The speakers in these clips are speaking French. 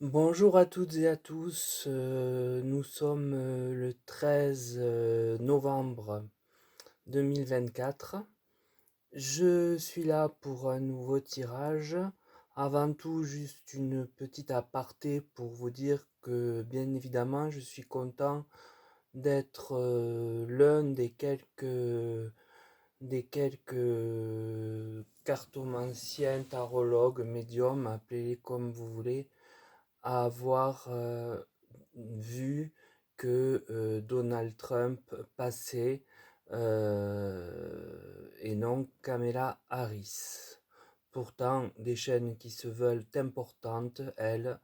Bonjour à toutes et à tous, nous sommes le 13 novembre 2024. Je suis là pour un nouveau tirage. Avant tout, juste une petite aparté pour vous dire que bien évidemment, je suis content d'être l'un des quelques cartomanciens, tarologues, médiums, appelez-les comme vous voulez, à avoir vu que Donald Trump passait et non Kamala Harris. Pourtant, des chaînes qui se veulent importantes, elles,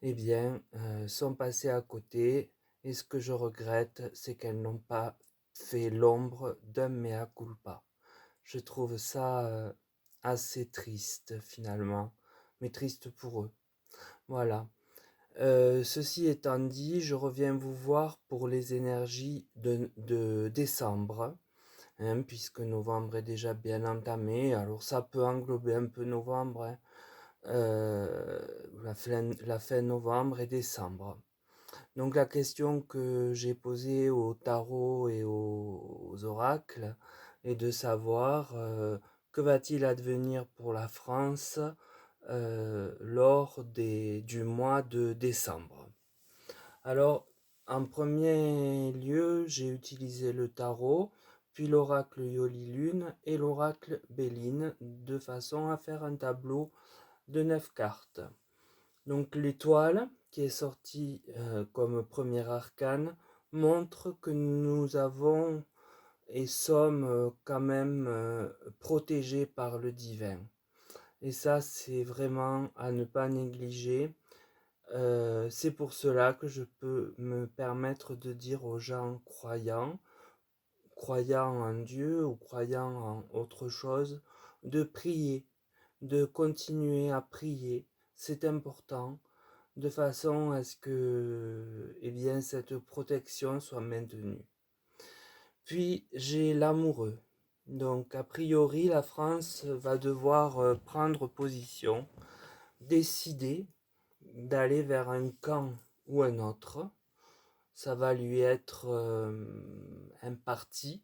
eh bien, sont passées à côté. Et ce que je regrette, c'est qu'elles n'ont pas fait l'ombre d'un mea culpa. Je trouve ça assez triste finalement, mais triste pour eux. Voilà. Ceci étant dit, je reviens vous voir pour les énergies de décembre, hein, puisque novembre est déjà bien entamé. Alors ça peut englober un peu novembre, hein, la fin novembre et décembre. Donc la question que j'ai posée au tarot et aux oracles est de savoir que va-t-il advenir pour la France lors du mois de décembre. Alors, en premier lieu, j'ai utilisé le tarot, puis l'oracle Yoli Lune et l'oracle Béline, de façon à faire un tableau de 9 cartes. Donc l'étoile, qui est sortie comme premier arcane, montre que nous avons et sommes quand même protégés par le divin. Et ça, c'est vraiment à ne pas négliger. C'est pour cela que je peux me permettre de dire aux gens croyant en Dieu ou croyant en autre chose, de prier, de continuer à prier. C'est important, de façon à ce que, eh bien, cette protection soit maintenue. Puis j'ai l'amoureux. Donc a priori, la France va devoir prendre position, décider d'aller vers un camp ou un autre. Ça va lui être imparti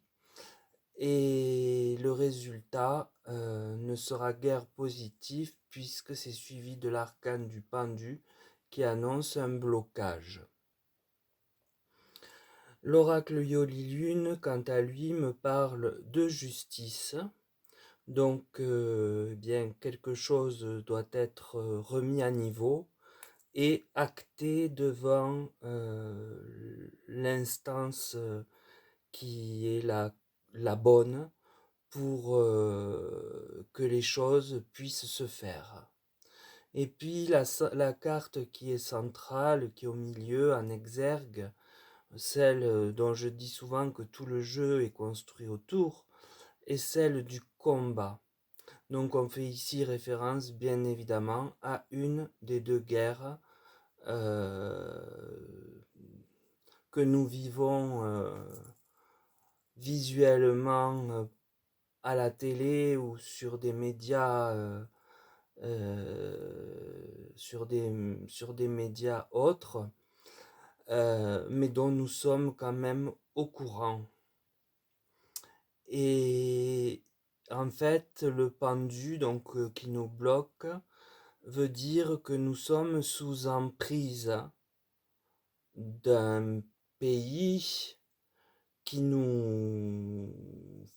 et le résultat ne sera guère positif puisque c'est suivi de l'arcane du pendu qui annonce un blocage. L'oracle Yoli Lune, quant à lui, me parle de justice. Donc, bien, quelque chose doit être remis à niveau et acté devant l'instance qui est la bonne pour que les choses puissent se faire. Et puis la carte qui est centrale, qui est au milieu, en exergue, celle dont je dis souvent que tout le jeu est construit autour, est celle du combat. Donc on fait ici référence bien évidemment à une des deux guerres que nous vivons visuellement à la télé ou sur des médias sur des médias autres, mais dont nous sommes quand même au courant. Et en fait, le pendu, donc qui nous bloque, veut dire que nous sommes sous emprise d'un pays qui nous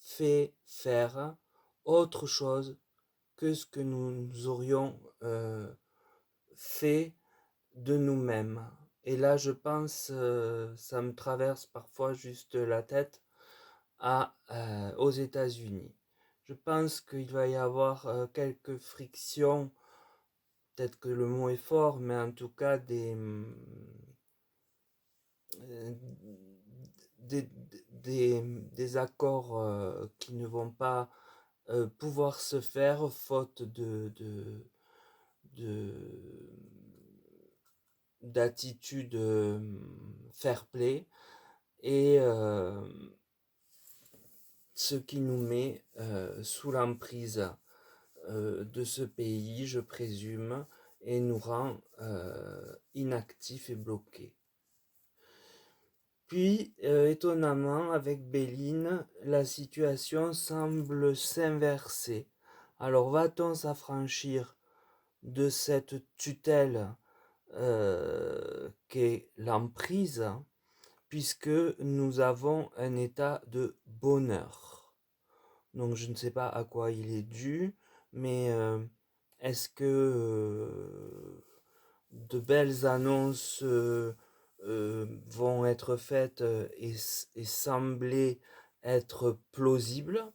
fait faire autre chose que ce que nous aurions fait de nous-mêmes. Et là, je pense, ça me traverse parfois juste la tête, aux États-Unis. Je pense qu'il va y avoir quelques frictions, peut-être que le mot est fort, mais en tout cas euh, des, des accords qui ne vont pas pouvoir se faire faute de- d'attitude fair play et ce qui nous met sous l'emprise de ce pays, je présume, et nous rend inactifs et bloqués. Puis, étonnamment, avec Béline, la situation semble s'inverser. Alors, va-t-on s'affranchir de cette tutelle qu'est l'emprise, puisque nous avons un état de bonheur? Donc, je ne sais pas à quoi il est dû, mais est-ce que de belles annonces vont être faites et sembler être plausibles?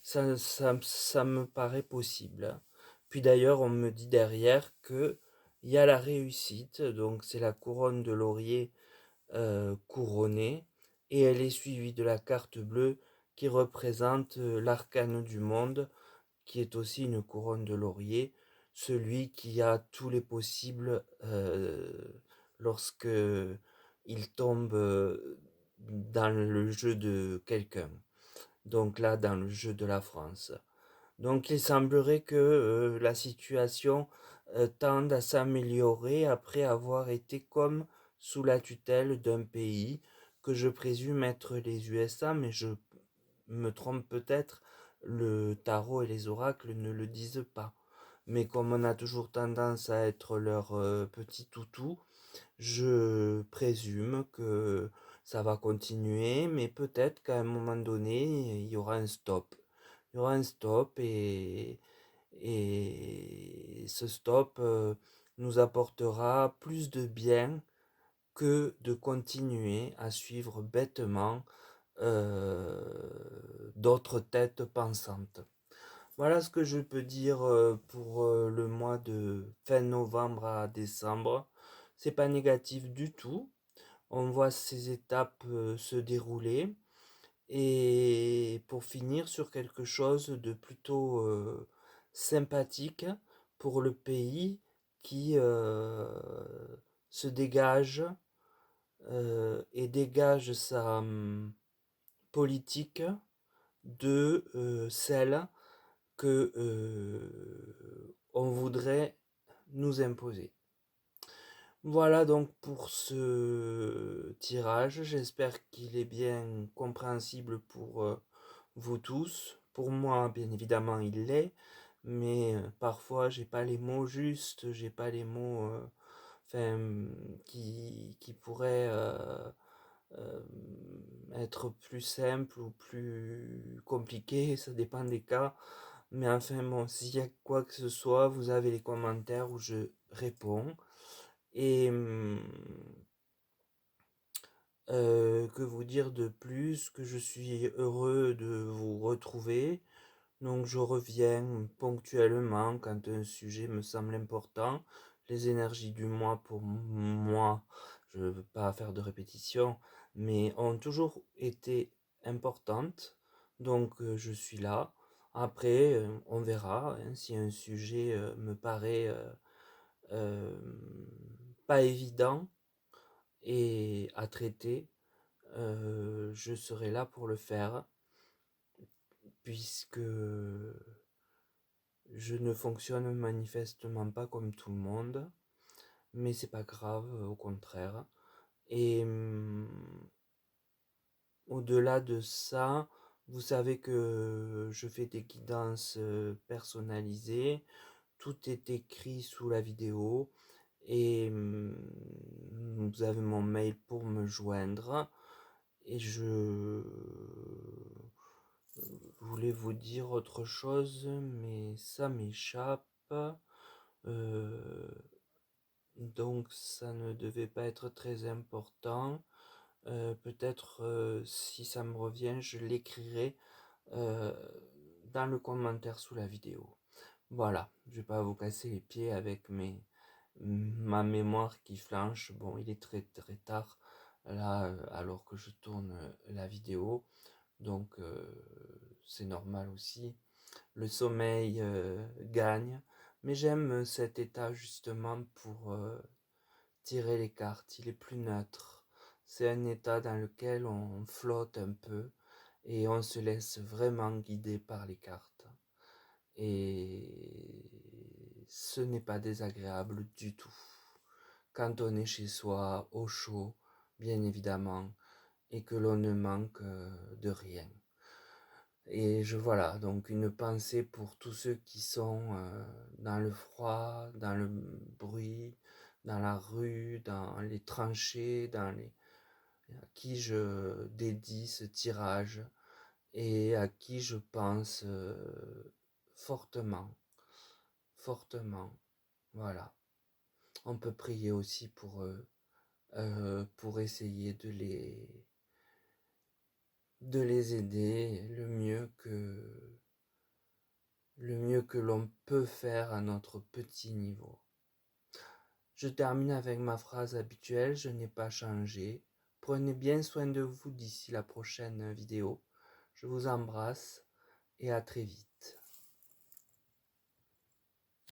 Ça me paraît possible. Puis d'ailleurs, on me dit derrière que il y a la réussite, donc c'est la couronne de laurier couronnée, et elle est suivie de la carte bleue qui représente l'arcane du monde, qui est aussi une couronne de laurier, celui qui a tous les possibles lorsque il tombe dans le jeu de quelqu'un. Donc là, dans le jeu de la France. Donc il semblerait que la situation tende à s'améliorer après avoir été comme sous la tutelle d'un pays que je présume être les USA, mais je me trompe peut-être, le tarot et les oracles ne le disent pas. Mais comme on a toujours tendance à être leur petit toutou, je présume que ça va continuer, mais peut-être qu'à un moment donné, il y aura un stop. Il y aura un stop et ce stop nous apportera plus de bien que de continuer à suivre bêtement d'autres têtes pensantes. Voilà ce que je peux dire pour le mois de fin novembre à décembre. C'est pas négatif du tout. On voit ces étapes se dérouler. Et pour finir sur quelque chose de plutôt sympathique pour le pays qui se dégage et dégage sa politique de celle que on voudrait nous imposer. Voilà donc pour ce tirage. J'espère qu'il est bien compréhensible pour vous tous. Pour moi, bien évidemment, il l'est, mais parfois j'ai pas les mots justes, j'ai pas les mots enfin, qui pourraient euh, être plus simples ou plus compliqués, ça dépend des cas. Mais enfin bon, s'il y a quoi que ce soit, vous avez les commentaires où je réponds. Et que vous dire de plus que je suis heureux de vous retrouver. Donc je reviens ponctuellement quand un sujet me semble important. Les énergies du mois pour moi, je ne veux pas faire de répétition, mais ont toujours été importantes. Donc je suis là. Après, on verra hein, si un sujet me paraît euh, pas évident et à traiter, je serai là pour le faire, puisque je ne fonctionne manifestement pas comme tout le monde, mais c'est pas grave, au contraire. Et au-delà de ça, vous savez que je fais des guidances personnalisées. Tout est écrit sous la vidéo et vous avez mon mail pour me joindre. Et je voulais vous dire autre chose, mais ça m'échappe. Euh, donc ça ne devait pas être très important. Peut-être si ça me revient, je l'écrirai euh, dans le commentaire sous la vidéo. Voilà, je vais pas vous casser les pieds avec ma mémoire qui flanche. Bon, il est très très tard là, alors que je tourne la vidéo. Donc c'est normal aussi. Le sommeil gagne, mais j'aime cet état justement pour tirer les cartes. Il est plus neutre. C'est un état dans lequel on flotte un peu et on se laisse vraiment guider par les cartes. Et ce n'est pas désagréable du tout. Quand on est chez soi, au chaud, bien évidemment, et que l'on ne manque de rien. Et voilà, donc une pensée pour tous ceux qui sont dans le froid, dans le bruit, dans la rue, dans les tranchées, à qui je dédie ce tirage et à qui je pense fortement, fortement. Voilà. On peut prier aussi pour eux, pour essayer de les aider le mieux que l'on peut faire à notre petit niveau. Je termine avec ma phrase habituelle, je n'ai pas changé. Prenez bien soin de vous d'ici la prochaine vidéo. Je vous embrasse et à très vite.